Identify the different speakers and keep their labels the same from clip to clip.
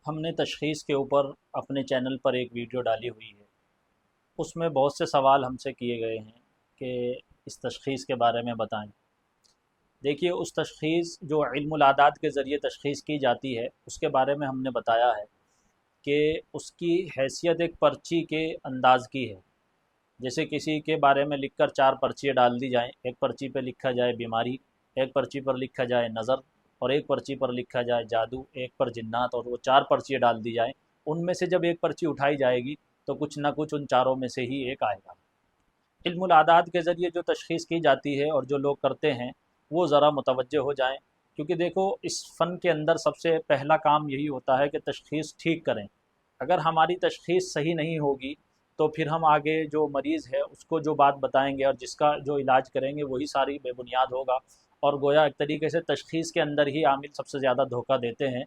Speaker 1: ہم نے تشخیص کے اوپر اپنے چینل پر ایک ویڈیو ڈالی ہوئی ہے۔ اس میں بہت سے سوال ہم سے کیے گئے ہیں کہ اس تشخیص کے بارے میں بتائیں۔ دیکھیے، اس تشخیص جو علم العادات کے ذریعے تشخیص کی جاتی ہے اس کے بارے میں ہم نے بتایا ہے کہ اس کی حیثیت ایک پرچی کے انداز کی ہے۔ جیسے کسی کے بارے میں لکھ کر 4 پرچیاں ڈال دی جائیں، ایک پرچی پہ لکھا جائے بیماری، ایک پرچی پر لکھا جائے نظر، اور ایک پرچی پر لکھا جائے جادو، ایک پر جنات، اور وہ 4 پرچیاں ڈال دی جائیں۔ ان میں سے جب ایک پرچی اٹھائی جائے گی تو کچھ نہ کچھ ان چاروں میں سے ہی ایک آئے گا۔ علم العادات کے ذریعے جو تشخیص کی جاتی ہے اور جو لوگ کرتے ہیں وہ ذرا متوجہ ہو جائیں، کیونکہ دیکھو، اس فن کے اندر سب سے پہلا کام یہی ہوتا ہے کہ تشخیص ٹھیک کریں۔ اگر ہماری تشخیص صحیح نہیں ہوگی تو پھر ہم آگے جو مریض ہے اس کو جو بات بتائیں گے اور جس کا جو علاج کریں گے وہی ساری بے بنیاد ہوگا، اور گویا ایک طریقے سے تشخیص کے اندر ہی عامل سب سے زیادہ دھوکہ دیتے ہیں۔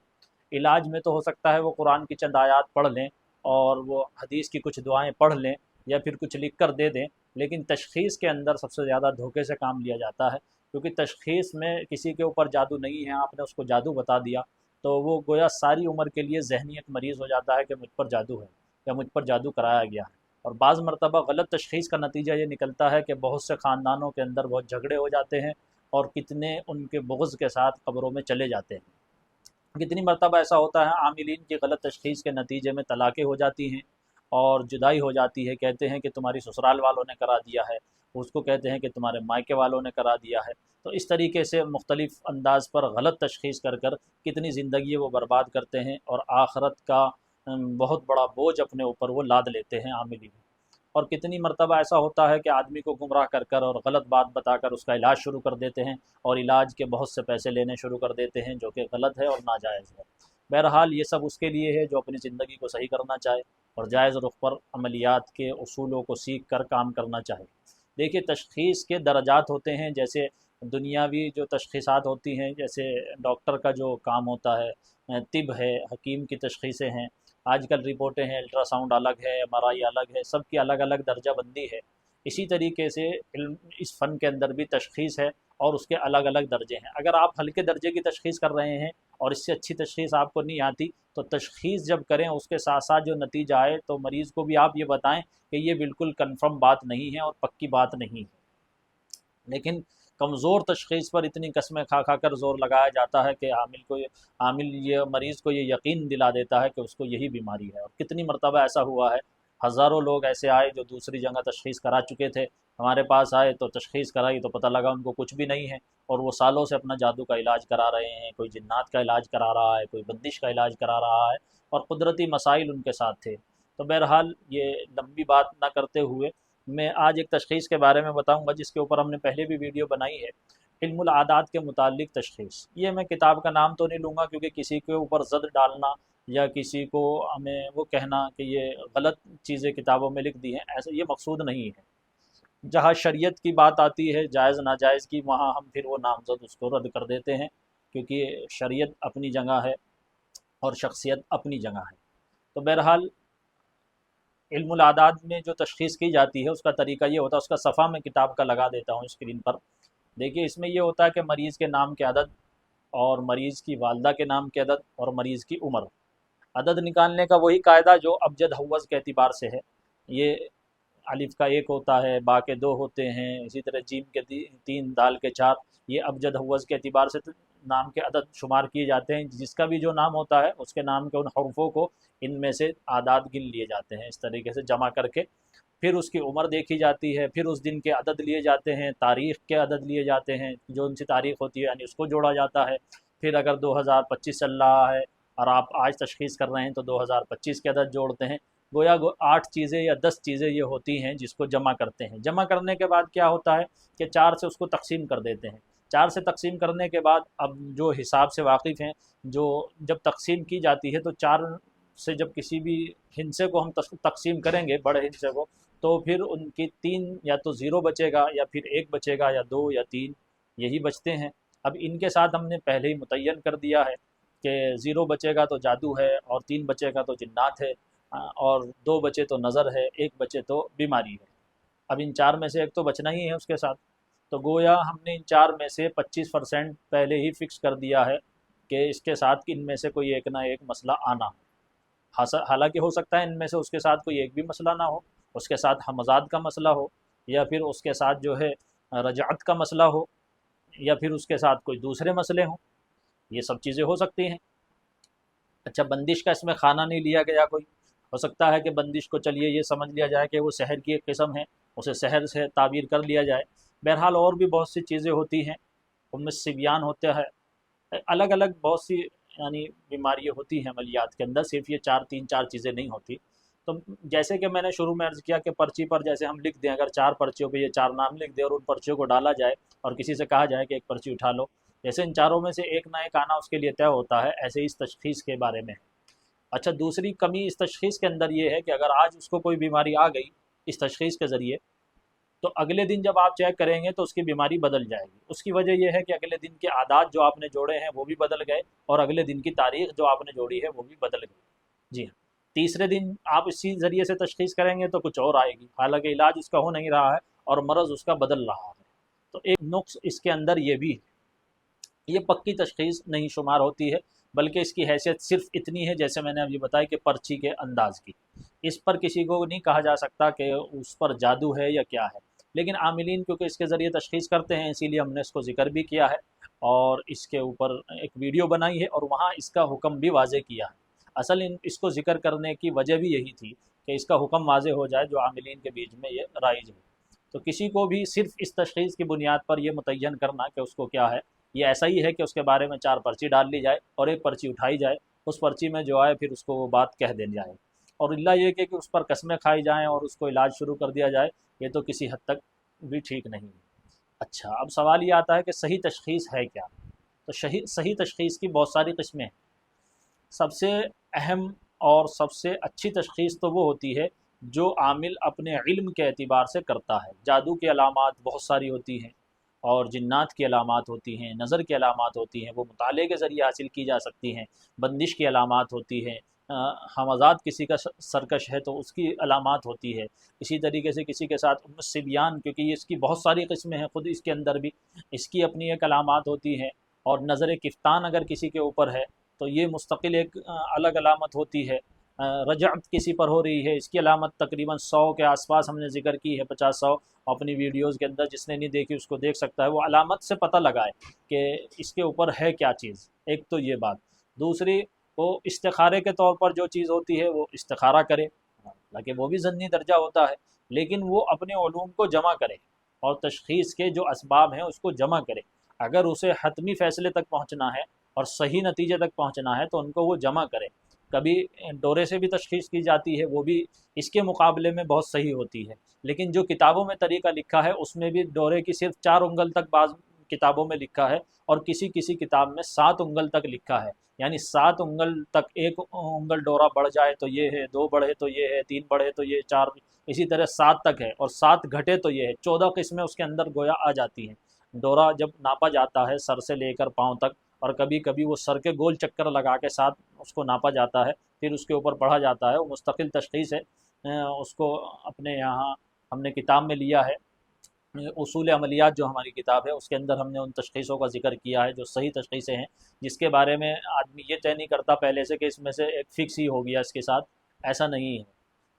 Speaker 1: علاج میں تو ہو سکتا ہے وہ قرآن کی چند آیات پڑھ لیں اور وہ حدیث کی کچھ دعائیں پڑھ لیں یا پھر کچھ لکھ کر دے دیں، لیکن تشخیص کے اندر سب سے زیادہ دھوکے سے کام لیا جاتا ہے، کیونکہ تشخیص میں کسی کے اوپر جادو نہیں ہے، آپ نے اس کو جادو بتا دیا تو وہ گویا ساری عمر کے لیے ذہنیت مریض ہو جاتا ہے کہ مجھ پر جادو ہے یا مجھ پر جادو کرایا گیا ہے۔ اور بعض مرتبہ غلط تشخیص کا نتیجہ یہ نکلتا ہے کہ بہت سے خاندانوں کے اندر بہت جھگڑے ہو جاتے ہیں اور کتنے ان کے بغض کے ساتھ قبروں میں چلے جاتے ہیں۔ کتنی مرتبہ ایسا ہوتا ہے عاملین کی غلط تشخیص کے نتیجے میں طلاقیں ہو جاتی ہیں اور جدائی ہو جاتی ہے، کہتے ہیں کہ تمہاری سسرال والوں نے کرا دیا ہے، اس کو کہتے ہیں کہ تمہارے مائکے والوں نے کرا دیا ہے۔ تو اس طریقے سے مختلف انداز پر غلط تشخیص کر کر کتنی زندگی وہ برباد کرتے ہیں اور آخرت کا بہت بڑا بوجھ اپنے اوپر وہ لاد لیتے ہیں عاملین۔ اور کتنی مرتبہ ایسا ہوتا ہے کہ آدمی کو گمراہ کر کر اور غلط بات بتا کر اس کا علاج شروع کر دیتے ہیں اور علاج کے بہت سے پیسے لینے شروع کر دیتے ہیں، جو کہ غلط ہے اور ناجائز ہے۔ بہرحال یہ سب اس کے لیے ہے جو اپنی زندگی کو صحیح کرنا چاہے اور جائز رخ پر عملیات کے اصولوں کو سیکھ کر کام کرنا چاہے۔ دیکھیے، تشخیص کے درجات ہوتے ہیں، جیسے دنیاوی جو تشخیصات ہوتی ہیں، جیسے ڈاکٹر کا جو کام ہوتا ہے، طب ہے، حکیم کی تشخیصیں ہیں، آج کل رپورٹیں ہیں، الٹرا ساؤنڈ الگ ہے، ایم آر آئی الگ ہے، سب کی الگ الگ درجہ بندی ہے۔ اسی طریقے سے اس فن کے اندر بھی تشخیص ہے اور اس کے الگ الگ درجے ہیں۔ اگر آپ ہلکے درجے کی تشخیص کر رہے ہیں اور اس سے اچھی تشخیص آپ کو نہیں آتی تو تشخیص جب کریں اس کے ساتھ ساتھ جو نتیجہ آئے تو مریض کو بھی آپ یہ بتائیں کہ یہ بالکل کنفرم بات نہیں ہے اور پکی بات نہیں ہے۔ لیکن کمزور تشخیص پر اتنی قسمیں کھا کھا کر زور لگایا جاتا ہے کہ یہ مریض کو یہ یقین دلا دیتا ہے کہ اس کو یہی بیماری ہے۔ اور کتنی مرتبہ ایسا ہوا ہے، ہزاروں لوگ ایسے آئے جو دوسری جگہ تشخیص کرا چکے تھے، ہمارے پاس آئے تو تشخیص کرائی تو پتہ لگا ان کو کچھ بھی نہیں ہے، اور وہ سالوں سے اپنا جادو کا علاج کرا رہے ہیں، کوئی جنات کا علاج کرا رہا ہے، کوئی بندش کا علاج کرا رہا ہے، اور قدرتی مسائل ان کے ساتھ تھے۔ تو بہرحال یہ لمبی بات نہ کرتے ہوئے میں آج ایک تشخیص کے بارے میں بتاؤں گا جس کے اوپر ہم نے پہلے بھی ویڈیو بنائی ہے، علم العادات کے متعلق تشخیص۔ یہ میں کتاب کا نام تو نہیں لوں گا کیونکہ کسی کے اوپر زد ڈالنا یا کسی کو ہمیں وہ کہنا کہ یہ غلط چیزیں کتابوں میں لکھ دی ہیں، ایسا یہ مقصود نہیں ہے۔ جہاں شریعت کی بات آتی ہے، جائز ناجائز کی، وہاں ہم پھر وہ نامزد اس کو رد کر دیتے ہیں، کیونکہ شریعت اپنی جگہ ہے اور شخصیت اپنی جگہ ہے۔ تو بہرحال علم العادات میں جو تشخیص کی جاتی ہے اس کا طریقہ یہ ہوتا ہے، اس کا صفحہ میں کتاب کا لگا دیتا ہوں اسکرین پر۔ دیکھیے، اس میں یہ ہوتا ہے کہ مریض کے نام کے عدد اور مریض کی والدہ کے نام کے عدد اور مریض کی عمر۔ عدد نکالنے کا وہی قاعدہ جو ابجد حوض کے اعتبار سے ہے، یہ الف کا 1 ہوتا ہے، با کے 2 ہوتے ہیں، اسی طرح جیم کے 3، دال کے 4، یہ ابجد حوض کے اعتبار سے نام کے عدد شمار کیے جاتے ہیں۔ جس کا بھی جو نام ہوتا ہے اس کے نام کے ان حروفوں کو ان میں سے اعداد گن لیے جاتے ہیں، اس طریقے سے جمع کر کے پھر اس کی عمر دیکھی جاتی ہے، پھر اس دن کے عدد لیے جاتے ہیں، تاریخ کے عدد لیے جاتے ہیں، جو ان سے تاریخ ہوتی ہے یعنی اس کو جوڑا جاتا ہے۔ پھر اگر 2025 چل رہا ہے اور آپ آج تشخیص کر رہے ہیں تو 2025 کے عدد جوڑتے ہیں۔ گویا 8 چیزیں یا 10 چیزیں یہ ہوتی ہیں جس کو جمع کرتے ہیں۔ جمع کرنے کے بعد کیا ہوتا ہے کہ 4 سے اس کو تقسیم کر دیتے ہیں۔ 4 سے تقسیم کرنے کے بعد اب جو حساب سے واقف ہیں، جو جب تقسیم کی جاتی ہے تو 4 سے جب کسی بھی ہندسے کو ہم تقسیم کریں گے، بڑے ہندسے کو، تو پھر ان کی 3 یا تو 0 بچے گا یا پھر 1 بچے گا یا 2 یا 3 یہی بچتے ہیں۔ اب ان کے ساتھ ہم نے پہلے ہی متعین کر دیا ہے کہ 0 بچے گا تو جادو ہے، اور 3 بچے گا تو جنات ہے، اور 2 بچے تو نظر ہے، 1 بچے تو بیماری ہے۔ اب ان 4 میں سے ایک تو بچنا ہی ہے اس کے ساتھ، تو گویا ہم نے ان 4 میں سے 25% پہلے ہی فکس کر دیا ہے کہ اس کے ساتھ ان میں سے کوئی ایک نہ ایک مسئلہ آنا ہے۔ حالانکہ ہو سکتا ہے ان میں سے اس کے ساتھ کوئی ایک بھی مسئلہ نہ ہو، اس کے ساتھ ہمزاد کا مسئلہ ہو، یا پھر اس کے ساتھ جو ہے رجعت کا مسئلہ ہو، یا پھر اس کے ساتھ کوئی دوسرے مسئلے ہوں، یہ سب چیزیں ہو سکتی ہیں۔ اچھا، بندش کا اس میں خانہ نہیں لیا گیا کوئی، ہو سکتا ہے کہ بندش کو چلیے یہ سمجھ لیا جائے کہ وہ سحر کی ایک قسم ہے، اسے سحر سے تعبیر کر لیا جائے۔ بہرحال اور بھی بہت سی چیزیں ہوتی ہیں، ام الصبیان ہوتا ہے، الگ الگ بہت سی یعنی بیماریاں ہوتی ہیں عملیات کے اندر، صرف یہ تین چار چیزیں نہیں ہوتی۔ تو جیسے کہ میں نے شروع میں عرض کیا کہ پرچی پر جیسے ہم لکھ دیں، اگر 4 پرچیوں پہ یہ 4 نام لکھ دیں اور ان پرچیوں کو ڈالا جائے اور کسی سے کہا جائے کہ ایک پرچی اٹھا لو، جیسے ان چاروں میں سے ایک نہ ایک آنا اس کے لیے طے ہوتا ہے، ایسے ہی اس تشخیص کے بارے میں ہے۔ اچھا، دوسری کمی اس تشخیص کے اندر یہ ہے کہ اگر آج اس کو کوئی بیماری آ گئی اس تشخیص کے ذریعے، تو اگلے دن جب آپ چیک کریں گے تو اس کی بیماری بدل جائے گی۔ اس کی وجہ یہ ہے کہ اگلے دن کے عادات جو آپ نے جوڑے ہیں وہ بھی بدل گئے، اور اگلے دن کی تاریخ جو آپ نے جوڑی ہے وہ بھی بدل گئی۔ جی ہاں، تیسرے دن آپ اسی ذریعے سے تشخیص کریں گے تو کچھ اور آئے گی، حالانکہ علاج اس کا ہو نہیں رہا ہے اور مرض اس کا بدل رہا ہے۔ تو ایک نقص اس کے اندر یہ بھی ہے، یہ پکی تشخیص نہیں شمار ہوتی ہے، بلکہ اس کی حیثیت صرف اتنی ہے جیسے میں نے ابھی بتایا کہ پرچی کے انداز کی۔ اس پر کسی کو نہیں کہا جا سکتا کہ اس پر جادو ہے یا کیا ہے، لیکن عاملین کیونکہ اس کے ذریعے تشخیص کرتے ہیں، اسی لیے ہم نے اس کو ذکر بھی کیا ہے اور اس کے اوپر ایک ویڈیو بنائی ہے اور وہاں اس کا حکم بھی واضح کیا ہے۔ اصل اس کو ذکر کرنے کی وجہ بھی یہی تھی کہ اس کا حکم واضح ہو جائے جو عاملین کے بیچ میں یہ رائج ہو۔ تو کسی کو بھی صرف اس تشخیص کی بنیاد پر یہ متعین کرنا کہ اس کو کیا ہے، یہ ایسا ہی ہے کہ اس کے بارے میں 4 پرچی ڈال لی جائے اور ایک پرچی اٹھائی جائے، اس پرچی میں جو آئے پھر اس کو وہ بات کہہ دینی جائے، اور اللہ یہ کہ اس پر قسمیں کھائی جائیں اور اس کو علاج شروع کر دیا جائے، یہ تو کسی حد تک بھی ٹھیک نہیں ہے۔ اچھا، اب سوال یہ آتا ہے کہ صحیح تشخیص ہے کیا؟ تو صحیح تشخیص کی بہت ساری قسمیں ہیں۔ سب سے اہم اور سب سے اچھی تشخیص تو وہ ہوتی ہے جو عامل اپنے علم کے اعتبار سے کرتا ہے۔ جادو کی علامات بہت ساری ہوتی ہیں، اور جنات کی علامات ہوتی ہیں، نظر کی علامات ہوتی ہیں، وہ مطالعے کے ذریعے حاصل کی جا سکتی ہیں، بندش کی علامات ہوتی ہیں، حمزات کسی کا سرکش ہے تو اس کی علامات ہوتی ہے، اسی طریقے سے کسی کے ساتھ ام الصبیان، کیونکہ یہ اس کی بہت ساری قسمیں ہیں، خود اس کے اندر بھی اس کی اپنی ایک علامات ہوتی ہیں، اور نظر کفتان اگر کسی کے اوپر ہے تو یہ مستقل ایک الگ علامت ہوتی ہے۔ رجعت کسی پر ہو رہی ہے، اس کی علامت تقریباً 100 کے آس پاس ہم نے ذکر کی ہے، 50-100 اپنی ویڈیوز کے اندر، جس نے نہیں دیکھی اس کو دیکھ سکتا ہے، وہ علامت سے پتہ لگائے کہ اس کے اوپر ہے کیا چیز۔ ایک تو یہ بات، دوسری وہ استخارے کے طور پر جو چیز ہوتی ہے وہ استخارہ کرے، حالانکہ وہ بھی ضمنی درجہ ہوتا ہے، لیکن وہ اپنے علوم کو جمع کرے اور تشخیص کے جو اسباب ہیں اس کو جمع کرے۔ اگر اسے حتمی فیصلے تک پہنچنا ہے اور صحیح نتیجے تک پہنچنا ہے تو ان کو وہ جمع کرے۔ کبھی ڈورے سے بھی تشخیص کی جاتی ہے، وہ بھی اس کے مقابلے میں بہت صحیح ہوتی ہے، لیکن جو کتابوں میں طریقہ لکھا ہے اس میں بھی ڈورے کی صرف 4 انگل تک بعض کتابوں میں لکھا ہے، اور کسی کتاب میں 7 انگل تک لکھا ہے، یعنی 7 انگل تک 1 انگل ڈورا بڑھ جائے تو یہ ہے، 2 بڑھے تو یہ ہے، 3 بڑھے تو یہ، 4، اسی طرح 7 تک ہے، اور 7 گھٹے تو یہ ہے، 14 قسمیں اس کے اندر گویا آ جاتی ہیں۔ ڈورا جب ناپا جاتا ہے سر سے لے کر پاؤں تک، اور کبھی کبھی وہ سر کے گول چکر لگا کے ساتھ اس کو ناپا جاتا ہے، پھر اس کے اوپر پڑھا جاتا ہے، وہ مستقل تشخیص ہے۔ اس کو اپنے یہاں ہم نے کتاب میں لیا ہے، اصول عملیات جو ہماری کتاب ہے اس کے اندر ہم نے ان تشخیصوں کا ذکر کیا ہے جو صحیح تشخیصیں ہیں، جس کے بارے میں آدمی یہ طے نہیں کرتا پہلے سے کہ اس میں سے ایک فکس ہی ہو گیا اس کے ساتھ، ایسا نہیں ہے،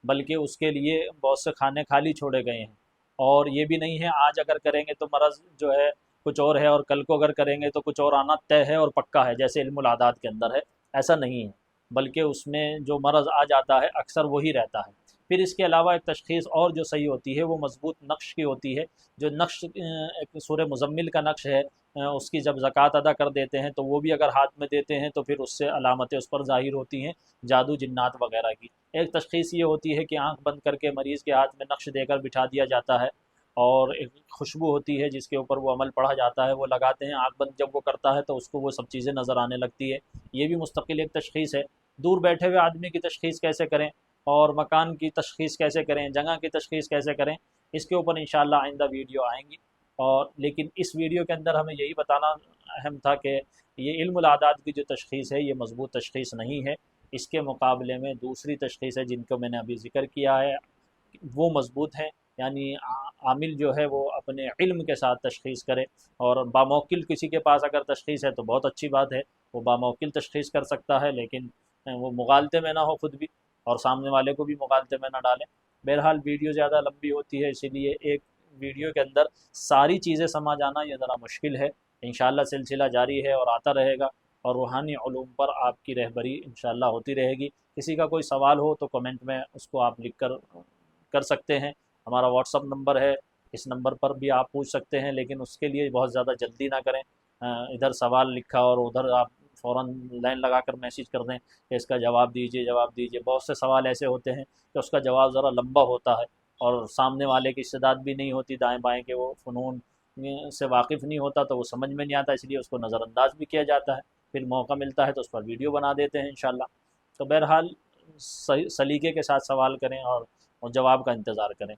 Speaker 1: بلکہ اس کے لیے بہت سے کھانے خالی چھوڑے گئے ہیں، اور یہ بھی نہیں ہے آج اگر کریں گے تو مرض جو ہے کچھ اور ہے، اور کل کو اگر کریں گے تو کچھ اور آنا طے ہے اور پکا ہے، جیسے علم العادات کے اندر ہے، ایسا نہیں ہے، بلکہ اس میں جو مرض آ جاتا ہے اکثر وہی رہتا ہے۔ پھر اس کے علاوہ ایک تشخیص اور جو صحیح ہوتی ہے وہ مضبوط نقش کی ہوتی ہے، جو نقش ایک سورہ مزمل کا نقش ہے، اس کی جب زکوٰۃ ادا کر دیتے ہیں تو وہ بھی اگر ہاتھ میں دیتے ہیں تو پھر اس سے علامتیں اس پر ظاہر ہوتی ہیں جادو جنات وغیرہ کی۔ ایک تشخیص یہ ہوتی ہے کہ آنکھ بند کر کے مریض کے ہاتھ میں نقش دے کر بٹھا دیا جاتا ہے، اور ایک خوشبو ہوتی ہے جس کے اوپر وہ عمل پڑھا جاتا ہے، وہ لگاتے ہیں، آنکھ بند جب وہ کرتا ہے تو اس کو وہ سب چیزیں نظر آنے لگتی ہے، یہ بھی مستقل ایک تشخیص ہے۔ دور بیٹھے ہوئے آدمی کی تشخیص کیسے کریں، اور مکان کی تشخیص کیسے کریں، جگہ کی تشخیص کیسے کریں، اس کے اوپر انشاءاللہ آئندہ ویڈیو آئیں گی، اور لیکن اس ویڈیو کے اندر ہمیں یہی بتانا اہم تھا کہ یہ علم العادات کی جو تشخیص ہے یہ مضبوط تشخیص نہیں ہے، اس کے مقابلے میں دوسری تشخیص ہے جن کو میں نے ابھی ذکر کیا ہے وہ مضبوط ہیں، یعنی عامل جو ہے وہ اپنے علم کے ساتھ تشخیص کرے، اور باموکل کسی کے پاس اگر تشخیص ہے تو بہت اچھی بات ہے، وہ باموکل تشخیص کر سکتا ہے، لیکن وہ مغالطے میں نہ ہو خود بھی، اور سامنے والے کو بھی مغالطے میں نہ ڈالیں۔ بہرحال ویڈیو زیادہ لمبی ہوتی ہے، اسی لیے ایک ویڈیو کے اندر ساری چیزیں سما جانا یہ ذرا مشکل ہے۔ انشاءاللہ سلسلہ جاری ہے اور آتا رہے گا، اور روحانی علوم پر آپ کی رہبری انشاءاللہ ہوتی رہے گی۔ کسی کا کوئی سوال ہو تو کمنٹ میں اس کو آپ لکھ کر سکتے ہیں۔ ہمارا واٹس اپ نمبر ہے، اس نمبر پر بھی آپ پوچھ سکتے ہیں، لیکن اس کے لیے بہت زیادہ جلدی نہ کریں۔ ادھر سوال لکھا اور ادھر آپ فوراً لائن لگا کر میسیج کر دیں کہ اس کا جواب دیجیے جواب دیجیے۔ بہت سے سوال ایسے ہوتے ہیں کہ اس کا جواب ذرا لمبا ہوتا ہے، اور سامنے والے کی استعداد بھی نہیں ہوتی دائیں بائیں کہ وہ فنون سے واقف نہیں ہوتا، تو وہ سمجھ میں نہیں آتا، اس لیے اس کو نظر انداز بھی کیا جاتا ہے۔ پھر موقع ملتا ہے تو اس پر ویڈیو بنا دیتے ہیں انشاءاللہ۔ تو بہرحال سلیقے کے ساتھ سوال کریں اور جواب کا انتظار کریں۔